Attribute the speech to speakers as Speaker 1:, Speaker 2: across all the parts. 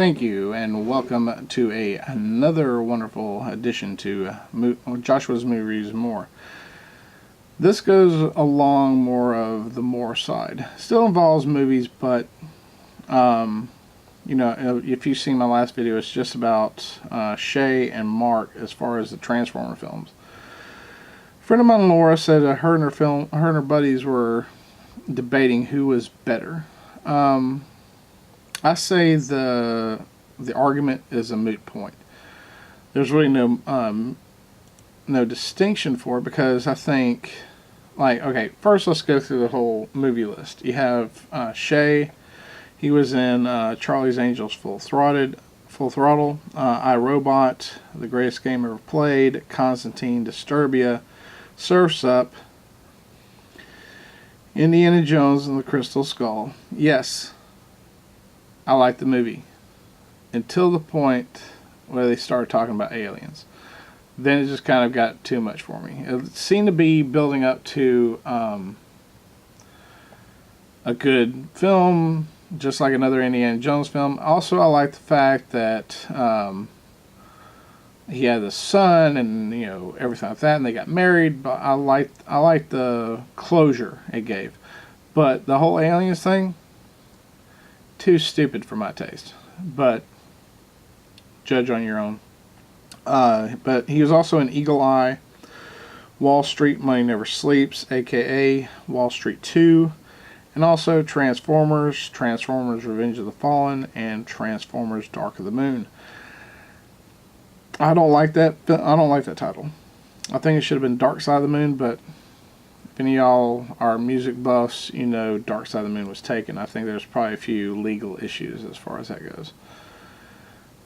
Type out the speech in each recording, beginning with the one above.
Speaker 1: Thank you, and welcome to another wonderful addition to Joshua's Movies More. This goes along more of the more side. Still involves movies, but if you've seen my last video, it's just about Shay and Mark as far as the Transformer films. A friend of mine, Laura, said that her and her buddies were debating who was better. I say the argument is a moot point. There's really no distinction for it, because I think, okay, first let's go through the whole movie list. You have Shay. He was in Charlie's Angels Full Throttle, I, Robot, The Greatest Game Ever Played, Constantine, Disturbia, Surf's Up, Indiana Jones and the Crystal Skull. Yes, I like the movie until the point where they started talking about aliens. Then it just kind of got too much for me. It seemed to be building up to a good film, just like another Indiana Jones film. Also, I like the fact that he had a son and everything like that, and they got married. But I liked the closure it gave. But the whole aliens thing, too stupid for my taste. But judge on your own. But he was also in Eagle Eye, Wall Street Money Never Sleeps, aka Wall Street 2, and also Transformers, Transformers Revenge of the Fallen, and Transformers Dark of the Moon. I don't like that title. I think it should have been Dark Side of the Moon, but if any of y'all are music buffs, Dark Side of the Moon was taken. I think there's probably a few legal issues as far as that goes.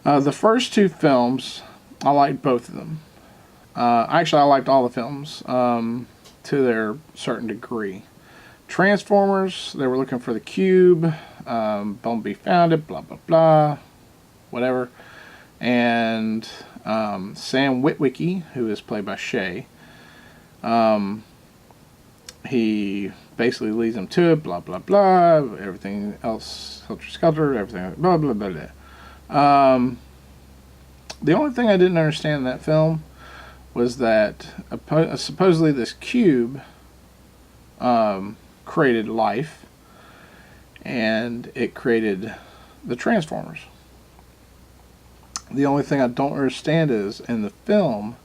Speaker 1: The first two films, I liked both of them. Actually, I liked all the films to their certain degree. Transformers, they were looking for the cube. Bumblebee found it, blah, blah, blah, whatever. And Sam Witwicky, who is played by Shay, he basically leads them to it, blah, blah, blah. Everything else, helter-skelter, everything, blah, blah, blah, blah. The only thing I didn't understand in that film was that supposedly this cube created life, and it created the Transformers. The only thing I don't understand is, in the film,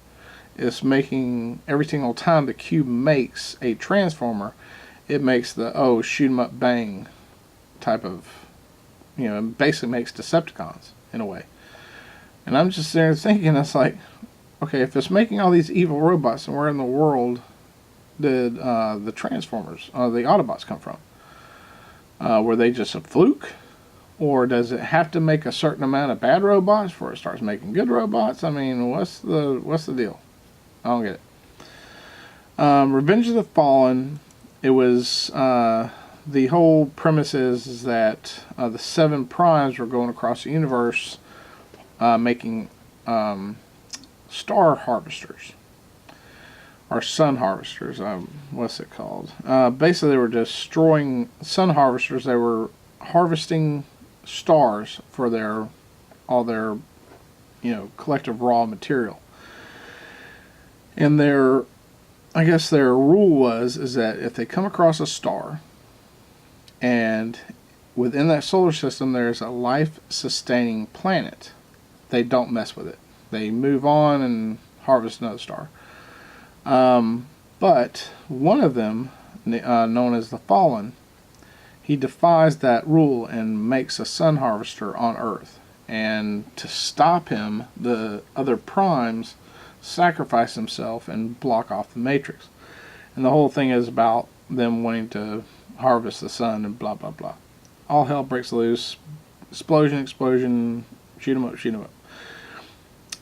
Speaker 1: is making every single time the cube makes a Transformer, it makes the shoot 'em up bang type of, it basically makes Decepticons in a way. And I'm just there thinking, it's like, okay, if it's making all these evil robots, then where in the world did the Transformers, the Autobots come from? Were they just a fluke? Or does it have to make a certain amount of bad robots before it starts making good robots? I mean, what's the deal? I don't get it. Revenge of the Fallen, it was, the whole premise is that the 7 primes were going across the universe making star harvesters. Or sun harvesters, what's it called? Basically, they were destroying sun harvesters. They were harvesting stars for all their collective raw material. And I guess their rule is that if they come across a star, and within that solar system there's a life-sustaining planet, they don't mess with it. They move on and harvest another star. But one of them, known as the Fallen, he defies that rule and makes a sun harvester on Earth. And to stop him, the other primes sacrifice himself and block off the Matrix. And the whole thing is about them wanting to harvest the sun and blah, blah, blah. All hell breaks loose. Explosion, shoot 'em up, shoot 'em up.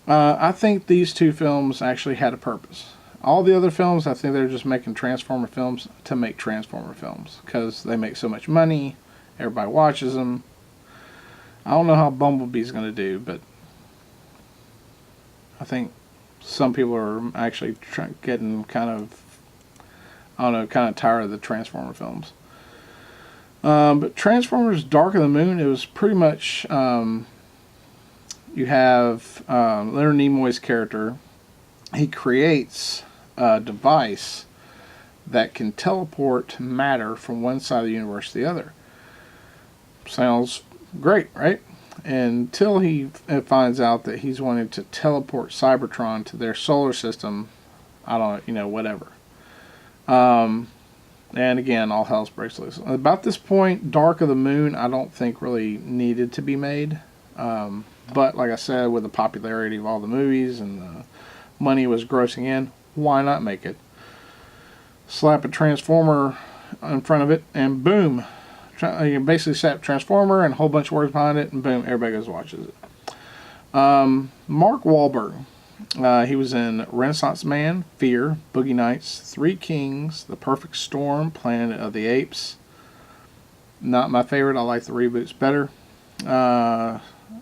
Speaker 1: I think these two films actually had a purpose. All the other films, I think they're just making Transformer films to make Transformer films, because they make so much money, everybody watches them. I don't know how Bumblebee's going to do, but I think some people are actually getting kind of tired of the Transformer films. But Transformers Dark of the Moon, it was pretty much you have Leonard Nimoy's character. He creates a device that can teleport matter from one side of the universe to the other. Sounds great, right? Until he finds out that he's wanting to teleport Cybertron to their solar system. I don't, whatever. And again, all hell's breaks loose. About this point, Dark of the Moon, I don't think really needed to be made. But like I said, with the popularity of all the movies and the money was grossing in, why not make it? Slap a Transformer in front of it, and boom. You basically slap Transformer and a whole bunch of words behind it, and boom, everybody goes and watches it. Mark Wahlberg. He was in Renaissance Man, Fear, Boogie Nights, Three Kings, The Perfect Storm, Planet of the Apes. Not my favorite. I like the reboots better.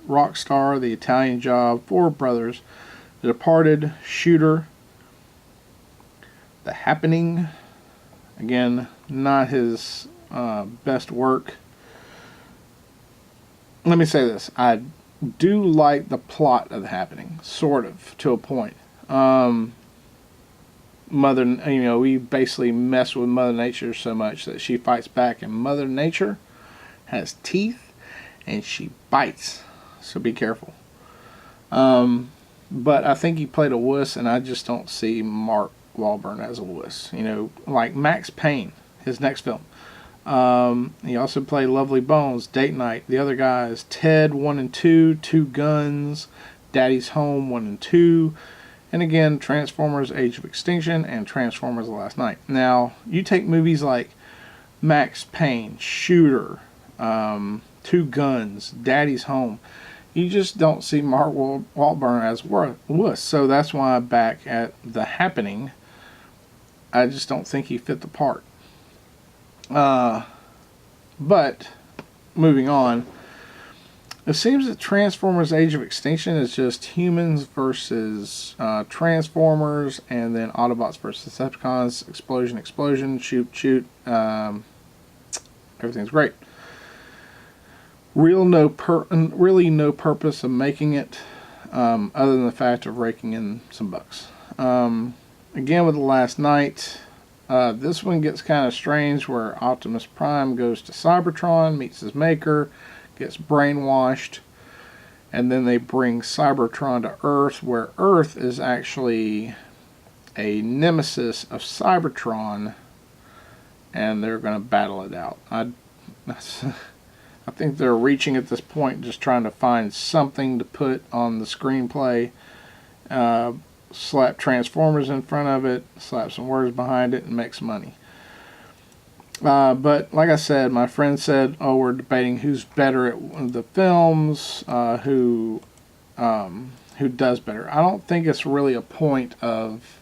Speaker 1: Rockstar, The Italian Job, Four Brothers, The Departed, Shooter, The Happening. Again, not his best work. Let me say this. I do like the plot of The Happening, sort of, to a point. We basically mess with Mother Nature so much that she fights back, and Mother Nature has teeth and she bites, so be careful. But I think he played a wuss, and I just don't see Mark Wahlberg as a wuss. Like Max Payne, his next film. He also played Lovely Bones, Date Night. The other guys, Ted 1 and 2, Two Guns, Daddy's Home 1 and 2, and again, Transformers Age of Extinction and Transformers The Last Night. Now, you take movies like Max Payne, Shooter, Two Guns, Daddy's Home, you just don't see Mark Wahlberg as wuss. So that's why back at The Happening, I just don't think he fit the part. But moving on, it seems that Transformers Age of Extinction is just humans versus Transformers, and then Autobots versus Decepticons. Explosion, shoot. Everything's great. Really no purpose of making it, other than the fact of raking in some bucks. Again, with The Last Night. This one gets kind of strange, where Optimus Prime goes to Cybertron, meets his maker, gets brainwashed, and then they bring Cybertron to Earth, where Earth is actually a nemesis of Cybertron, and they're going to battle it out. I think they're reaching at this point, just trying to find something to put on the screenplay. Slap Transformers in front of it, slap some words behind it, and make some money. But like I said, my friend said, we're debating who's better at the films, who does better. I don't think it's really a point of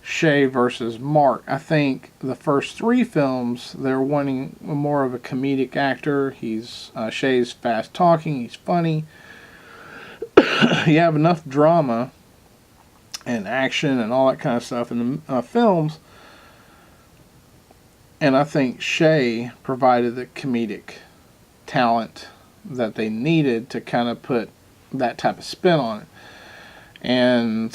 Speaker 1: Shia versus Mark. I think the first three films, they're wanting more of a comedic actor. Shia's fast talking, he's funny. You have enough drama and action and all that kind of stuff in the films, and I think Shia provided the comedic talent that they needed to kind of put that type of spin on it. And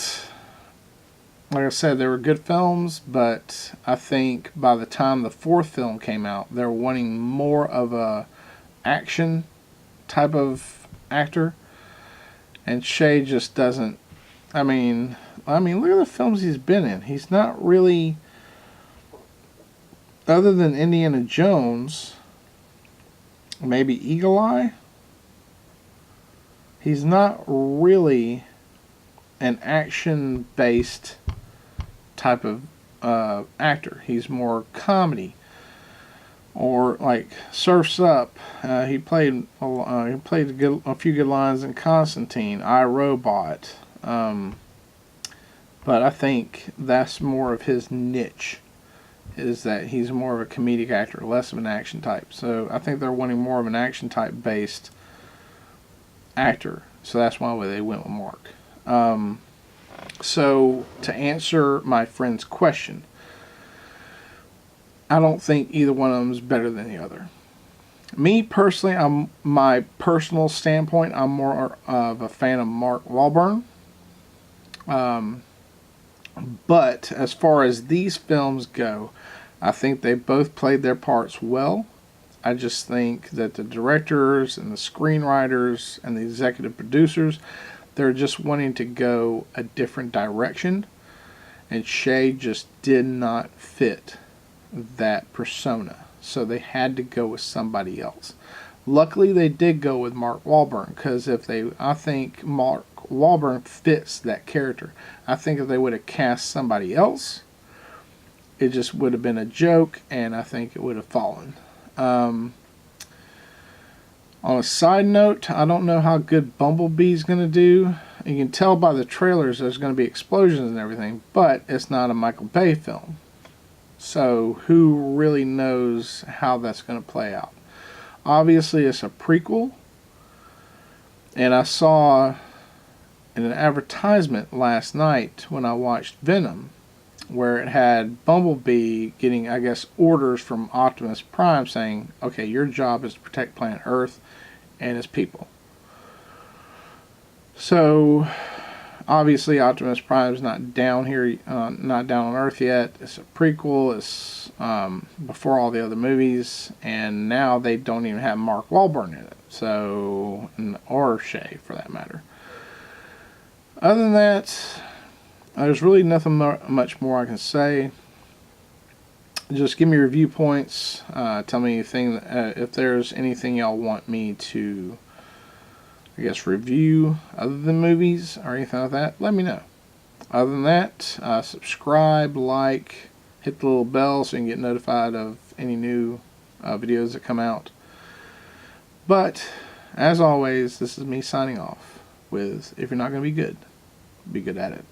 Speaker 1: like I said, they were good films, but I think by the time the fourth film came out, they were wanting more of a action type of actor, and Shia just doesn't. I mean, look at the films he's been in. He's not really, other than Indiana Jones, maybe Eagle Eye, he's not really an action-based type of actor. He's more comedy. Or like Surf's Up, he played a few good lines in Constantine, I, Robot. But I think that's more of his niche, is that he's more of a comedic actor, less of an action type. So I think they're wanting more of an action type based actor. So that's why they went with Mark. So to answer my friend's question, I don't think either one of them is better than the other. Me personally, my personal standpoint, I'm more of a fan of Mark Wahlberg. But as far as these films go, I think they both played their parts well. I just think that the directors and the screenwriters and the executive producers, they're just wanting to go a different direction, and Shia just did not fit that persona. So they had to go with somebody else. Luckily, they did go with Mark Wahlberg, because I think Mark Wahlberg fits that character. I think if they would have cast somebody else, it just would have been a joke, and I think it would have fallen. On a side note, I don't know how good Bumblebee's going to do. You can tell by the trailers there's going to be explosions and everything, but it's not a Michael Bay film. So who really knows how that's going to play out? Obviously, it's a prequel, and I saw in an advertisement last night when I watched Venom, where it had Bumblebee getting, I guess, orders from Optimus Prime saying, okay, your job is to protect planet Earth and its people. So, obviously, Optimus Prime's not down here, not down on Earth yet. It's a prequel. It's before all the other movies, and now they don't even have Mark Wahlberg in it. So, or Shia, for that matter. Other than that, there's really nothing much more I can say. Just give me your viewpoints. Tell me anything, if there's anything y'all want me to, I guess, review other than movies or anything like that. Let me know. Other than that, subscribe, like, hit the little bell so you can get notified of any new videos that come out. But, as always, this is me signing off with, if you're not going to be good at it.